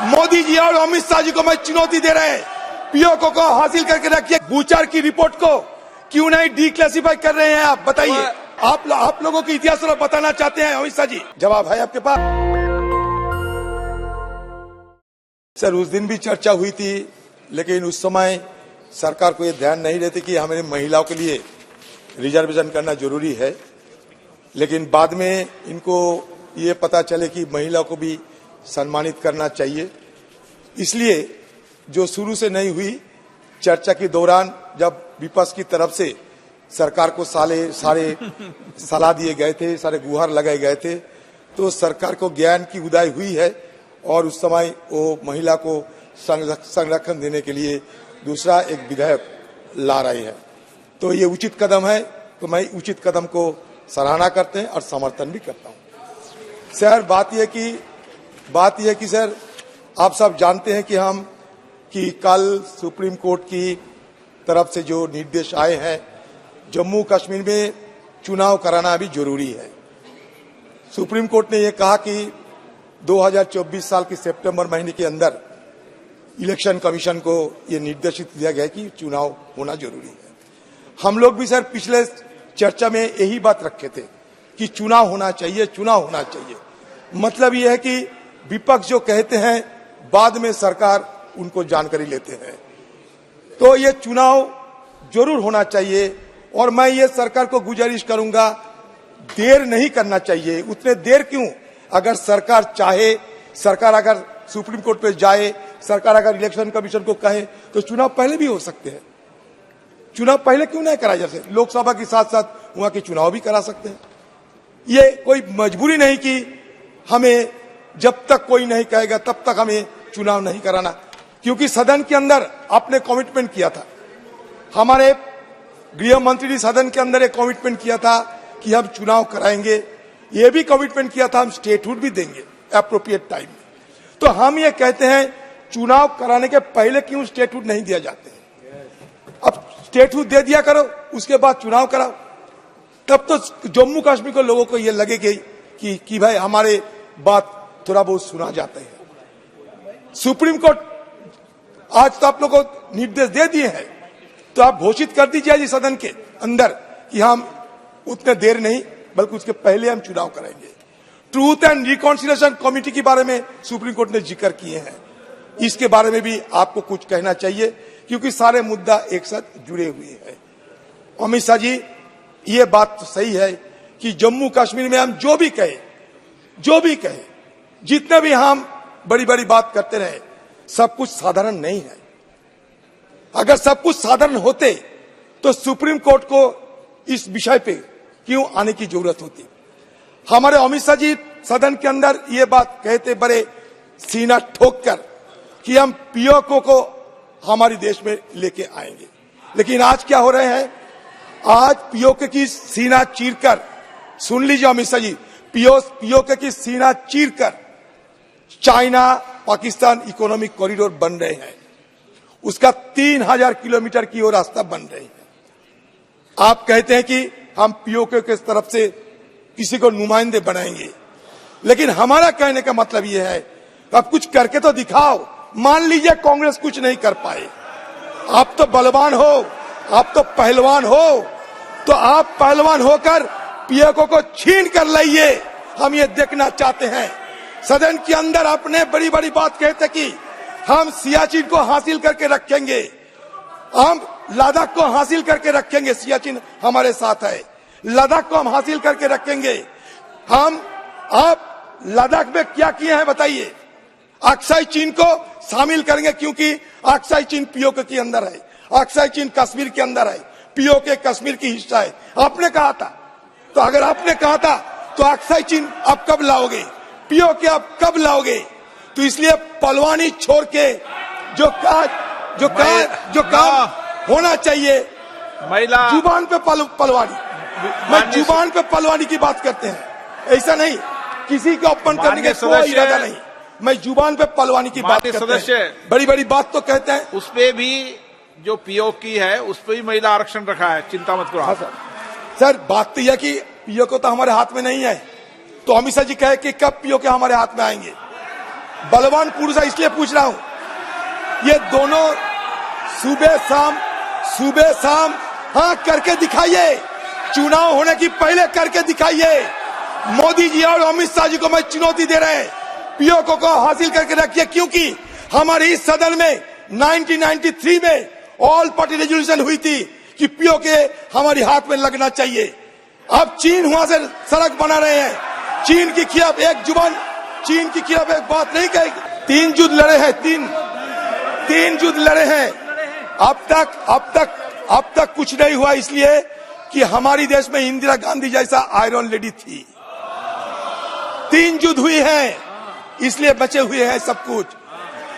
मोदी जी और अमित शाह जी को मैं चुनौती दे रहे हैं, पीओके को हासिल करके रखिए। बूचर की रिपोर्ट को क्यों नहीं डिक्लासिफाई कर रहे हैं आप, बताइए। आप लोगों के इतिहास को बताना चाहते हैं अमित शाह जी, जवाब है आपके पास? सर, उस दिन भी चर्चा हुई थी, लेकिन उस समय सरकार को ये ध्यान नहीं रहती कि हमें महिलाओं के लिए रिजर्वेशन करना जरूरी है। लेकिन बाद में इनको ये पता चले कि महिलाओं को भी सम्मानित करना चाहिए, इसलिए जो शुरू से नहीं हुई, चर्चा के दौरान जब विपक्ष की तरफ से सरकार को सारे सलाह दिए गए थे, सारे गुहार लगाए गए थे, तो सरकार को ज्ञान की उदय हुई है और उस समय वो महिला को संरक्षण देने के लिए दूसरा एक विधेयक ला रही है। तो ये उचित कदम है, तो मैं उचित कदम को सराहना करते हैं और समर्थन भी करता हूं। सर, बात यह कि सर, आप सब जानते हैं कि कल सुप्रीम कोर्ट की तरफ से जो निर्देश आए हैं, जम्मू कश्मीर में चुनाव कराना भी जरूरी है। सुप्रीम कोर्ट ने यह कहा कि 2024 साल के सितंबर महीने के अंदर इलेक्शन कमीशन को यह निर्देशित किया गया कि चुनाव होना जरूरी है। हम लोग भी सर पिछले चर्चा में यही बात रखे थे कि चुनाव होना चाहिए, चुनाव होना चाहिए। मतलब यह है कि विपक्ष जो कहते हैं, बाद में सरकार उनको जानकारी लेते हैं। तो ये चुनाव जरूर होना चाहिए और मैं ये सरकार को गुजारिश करूंगा, देर नहीं करना चाहिए। उतने देर क्यों? अगर सरकार चाहे, सरकार अगर सुप्रीम कोर्ट पे जाए, सरकार अगर इलेक्शन कमीशन को कहे, तो चुनाव पहले भी हो सकते हैं। चुनाव पहले क्यों नहीं करा जा सकते? लोकसभा के साथ साथ वहां के चुनाव भी करा सकते हैं। ये कोई मजबूरी नहीं कि हमें जब तक कोई नहीं कहेगा तब तक हमें चुनाव नहीं कराना, क्योंकि सदन के अंदर आपने कमिटमेंट किया था, हमारे गृह मंत्री ने सदन के अंदर एक कमिटमेंट किया था कि हम चुनाव कराएंगे। ये भी कमिटमेंट किया था हम स्टेटहुड भी देंगे एप्रोप्रिएट टाइम में। तो हम ये कहते हैं, चुनाव कराने के पहले क्यों स्टेटहुड नहीं दिया जाते? अब स्टेटहुड दे दिया करो, उसके बाद चुनाव कराओ। तब तो जम्मू कश्मीर के लोगों को ये लगेगा कि भाई हमारे बात थोड़ा बहुत सुना जाता है। सुप्रीम कोर्ट आज तो आप लोगों को निर्देश दे दिए हैं, तो आप घोषित कर दीजिए जी सदन के अंदर कि हम उतने देर नहीं, बल्कि उसके पहले हम चुनाव कराएंगे। ट्रूथ एंड रिकॉन्सिलिएशन कमेटी के बारे में सुप्रीम कोर्ट ने जिक्र किए हैं, इसके बारे में भी आपको कुछ कहना चाहिए, क्योंकि सारे मुद्दा एक साथ जुड़े हुए हैं। अमित शाह जी, ये बात तो सही है कि जम्मू कश्मीर में हम जो भी कहे, जितने भी हम बड़ी बड़ी बात करते रहे, सब कुछ साधारण नहीं है। अगर सब कुछ साधारण होते तो सुप्रीम कोर्ट को इस विषय पे क्यों आने की जरूरत होती? हमारे अमित शाह जी सदन के अंदर ये बात कहते बड़े सीना ठोक कर कि हम पीओके को हमारे देश में लेके आएंगे, लेकिन आज क्या हो रहे हैं? आज पीओके की सीना चीरकर, सुन लीजिए अमित शाह जी, पीओके की सीना चीरकर चाइना पाकिस्तान इकोनॉमिक कॉरिडोर बन रहे हैं, उसका 3000 किलोमीटर की ओर रास्ता बन रहे हैं। आप कहते हैं कि हम पीओके के तरफ से किसी को नुमाइंदे बनाएंगे, लेकिन हमारा कहने का मतलब यह है, आप कुछ करके तो दिखाओ। मान लीजिए कांग्रेस कुछ नहीं कर पाए, आप तो बलवान हो, आप तो पहलवान हो, तो आप पहलवान होकर पीओके को छीन कर लाइए। हम ये देखना चाहते हैं। सदन के अंदर आपने बड़ी बड़ी बात कहते कि हम सियाचिन को हासिल करके रखेंगे, हम लद्दाख को हासिल करके रखेंगे, सियाचिन हमारे साथ है, लद्दाख को हम हासिल करके रखेंगे। आप लद्दाख में क्या किए हैं बताइए? अक्साई चीन को शामिल करेंगे, क्योंकि अक्साई चीन पीओके के अंदर है, अक्साई चीन कश्मीर के अंदर है, पीओके कश्मीर की हिस्सा है। आपने कहा था, तो अगर आपने कहा था तो अक्साई चीन आप कब लाओगे, पीओके आप कब लाओगे? तो इसलिए पलवानी छोड़ के जो काम होना चाहिए, महिला जुबान पे पलवानी, मैं जुबान पे पलवानी की बात करते हैं, ऐसा नहीं किसी को अपमान करने का कोई इरादा नहीं, मैं जुबान पे पलवानी की बात करते हैं। बड़ी बड़ी बात तो कहते हैं, उस पे भी जो पीओके है उस पे भी महिला आरक्षण रखा है, चिंता मत करो। हाँ सर, बात तो यह कि पीओके तो हमारे हाथ में नहीं है, तो अमित शाह जी कहे कि कब पीओके हमारे हाथ में आएंगे? बलवान पुरुष है इसलिए पूछ रहा हूं। ये दोनों सुबह शाम हाँ करके दिखाइए, चुनाव होने की पहले करके दिखाइए। मोदी जी और अमित शाह जी को मैं चुनौती दे रहे हैं, पीओके को हासिल करके रखिए, क्योंकि हमारे इस सदन में 1993 में ऑल पार्टी रेजोल्यूशन हुई थी कि पीओके हमारे हाथ में लगना चाहिए। अब चीन वहां से सड़क बना रहे हैं, चीन के खिलाफ एक जुबान, चीन के खिलाफ एक बात नहीं कहेगी। 3 युद्ध लड़े हैं, तीन युद्ध लड़े हैं। अब तक कुछ नहीं हुआ, इसलिए कि हमारी देश में इंदिरा गांधी जैसा आयरन लेडी थी। 3 युद्ध हुई हैं, इसलिए बचे हुए हैं सब कुछ।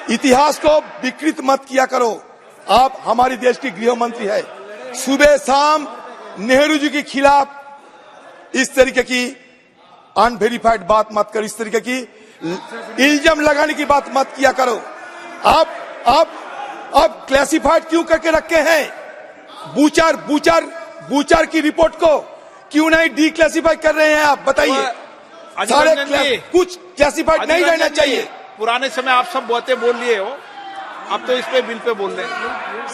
इतिहास को विकृत मत किया करो। आप हमारी देश की गृह मंत्री है, सुबह शाम नेहरू जी के खिलाफ इस तरीके की अनवेरिफाइड बात मत करो, इस तरीके की इल्जाम लगाने की बात मत किया करो। आप क्लासिफाइड क्यों करके रखे हैं? बूचर की रिपोर्ट को क्यों नहीं डिक्लासिफाई कर रहे हैं आप? बताइए। सारे कुछ क्लासिफाइड नहीं रहना चाहिए। पुराने समय आप सब बातें बोल लिए हो, अब तो इस पे बिल पे बोल रहे हैं।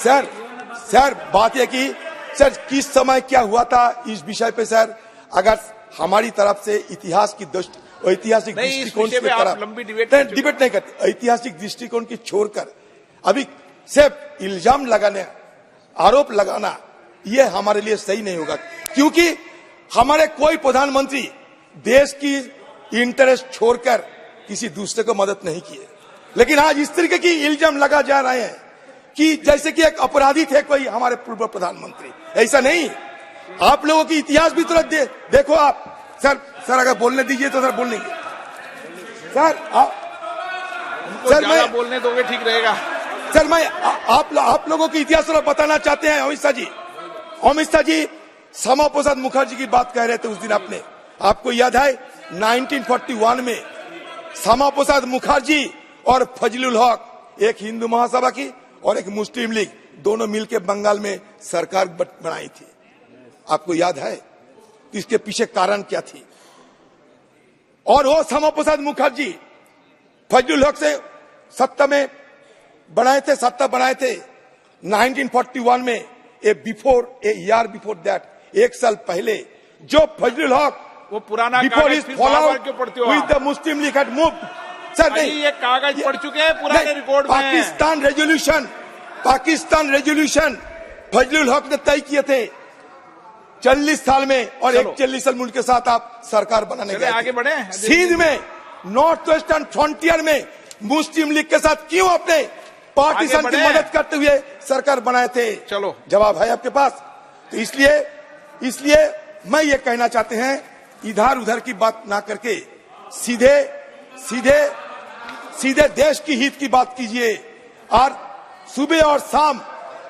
सर बात यह कि सर किस समय क्या हुआ था इस विषय पे सर, अगर हमारी तरफ से इतिहास की ऐतिहासिक दृष्टिकोण की तरफ लंबी डिबेट नहीं करते, ऐतिहासिक दृष्टिकोण की छोड़कर अभी सिर्फ इल्जाम लगाने, आरोप लगाना, ये हमारे लिए सही नहीं होगा, क्योंकि हमारे कोई प्रधानमंत्री देश की इंटरेस्ट छोड़कर किसी दूसरे को मदद नहीं किए। लेकिन आज इस तरीके की इल्जाम लगा जा रहे हैं कि जैसे कि एक अपराधी थे कोई हमारे पूर्व प्रधानमंत्री। ऐसा नहीं, आप लोगों की इतिहास भी तुरंत देखो आप। सर अगर बोलने दीजिए तो सर बोल लेंगे। सर मैं बोलने दोगे ठीक रहेगा। सर मैं आप लोगों की इतिहास थोड़ा बताना चाहते हैं। अमित शाह जी श्यामा प्रसाद मुखर्जी की बात कह रहे थे उस दिन। आपको याद है 1941 में श्यामा प्रसाद मुखर्जी और फजलुल हक, एक हिंदू महासभा की और एक मुस्लिम लीग, दोनों मिलकर बंगाल में सरकार बनाई थी। आपको याद है? तो इसके पीछे कारण क्या थी? और वो श्यामा प्रसाद मुखर्जी फजलुल हक से सत्ता बनाए थे 1941 में। ईयर बिफोर दैट, एक साल पहले, जो फजलुल हक वो पुराना बिफोर कागज इज फिर फॉलो बार-बार क्यों पढ़ते हो with the Muslim league had moved. Sir नहीं, ये कागज पढ़ चुके हैं पुराने रिकॉर्ड में। पाकिस्तान रेजोल्यूशन फजलुल हक ने तय किए थे 40 साल में, और एक 40 साल मुल्क के साथ आप सरकार बनाने गए। आगे बढ़े। सिंध में नॉर्थ वेस्टर्न फ्रंटियर में मुस्लिम लीग के साथ क्यों अपने पार्टीशन की मदद करते हुए सरकार बनाए थे? चलो जवाब है आपके पास। तो इसलिए मैं ये कहना चाहते हैं, इधर उधर की बात ना करके सीधे देश की हित की बात कीजिए। और सुबह और शाम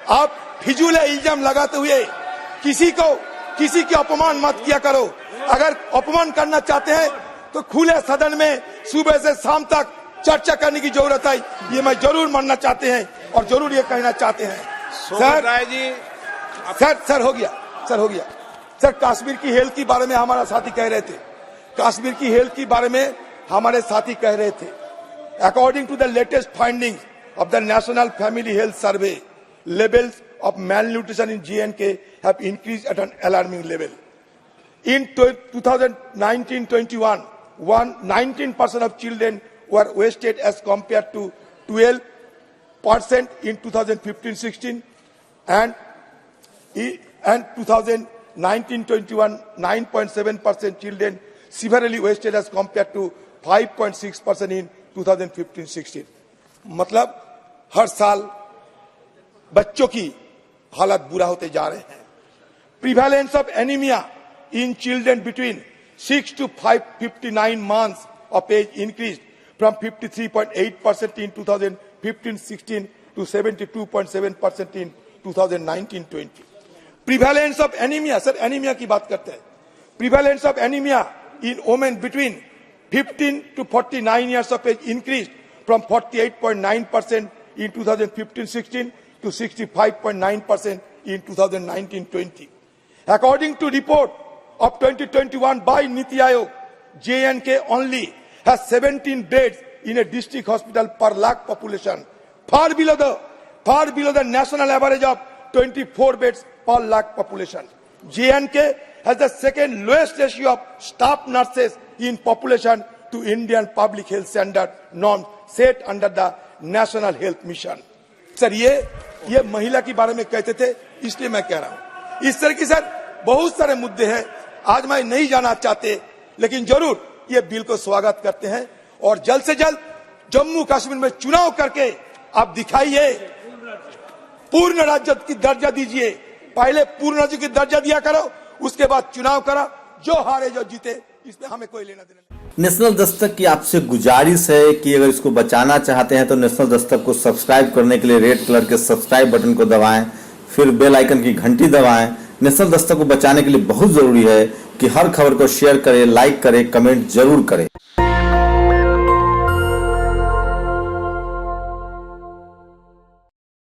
आप फिजूल इल्जाम लगाते हुए किसी की अपमान मत किया करो। अगर अपमान करना चाहते हैं तो खुले सदन में सुबह से शाम तक चर्चा करने की जरूरत है, ये मैं जरूर मानना चाहते हैं और जरूर ये कहना चाहते हैं। सर हो गया। सर कश्मीर की हेल्थ के बारे में हमारा साथी कह रहे थे, according to the latest findings of the National Family Health Survey, levels of malnutrition in J&K have increased at an alarming level. In 2019-21, 19% of children were wasted as compared to 12% in 2015-16, and 2019-21, 9.7% children severely wasted as compared to 5.6% in 2015-16. मतलब हर साल बच्चों की हालत बुरा होते जा रहे हैं। Prevalence of anaemia in children between 6 to 59 months of age increased from 53.8% in 2015-16 to 72.7% in 2019-20. Prevalence of anaemia, sir anaemia की बात करते हैं। Prevalence of anaemia in women between 15 to 49 years of age increased from 48.9% in 2015-16 to 65.9% in 2019-20. According to report of 2021 by Niti Aayog, J&K only has 17 beds in a district hospital per lakh population, far below the national average of 24 beds per lakh population. J&K has the second lowest ratio of staff nurses in population to Indian public health standard norms set under the National Health Mission. Sir ये महिला के बारे में कहते थे, इसलिए मैं कह रहा हूं। इस तरह की सर बहुत सारे मुद्दे हैं, आज मैं नहीं जाना चाहते, लेकिन जरूर ये बिल को स्वागत करते हैं और जल्द से जल्द जम्मू कश्मीर में चुनाव करके आप दिखाइए, पूर्ण राज्य की दर्जा दीजिए। पहले पूर्ण राज्य की दर्जा दिया करो, उसके बाद चुनाव करो, जो हारे जो जीते इसमें हमें कोई लेना देना नहीं। नेशनल दस्तक की आपसे गुजारिश है कि अगर इसको बचाना चाहते हैं तो नेशनल दस्तक को सब्सक्राइब करने के लिए रेड कलर के सब्सक्राइब बटन को दबाएं, फिर बेल आइकन की घंटी दबाएं। नेशनल दस्तक को बचाने के लिए बहुत जरूरी है कि हर खबर को शेयर करें, लाइक करें, कमेंट जरूर करें।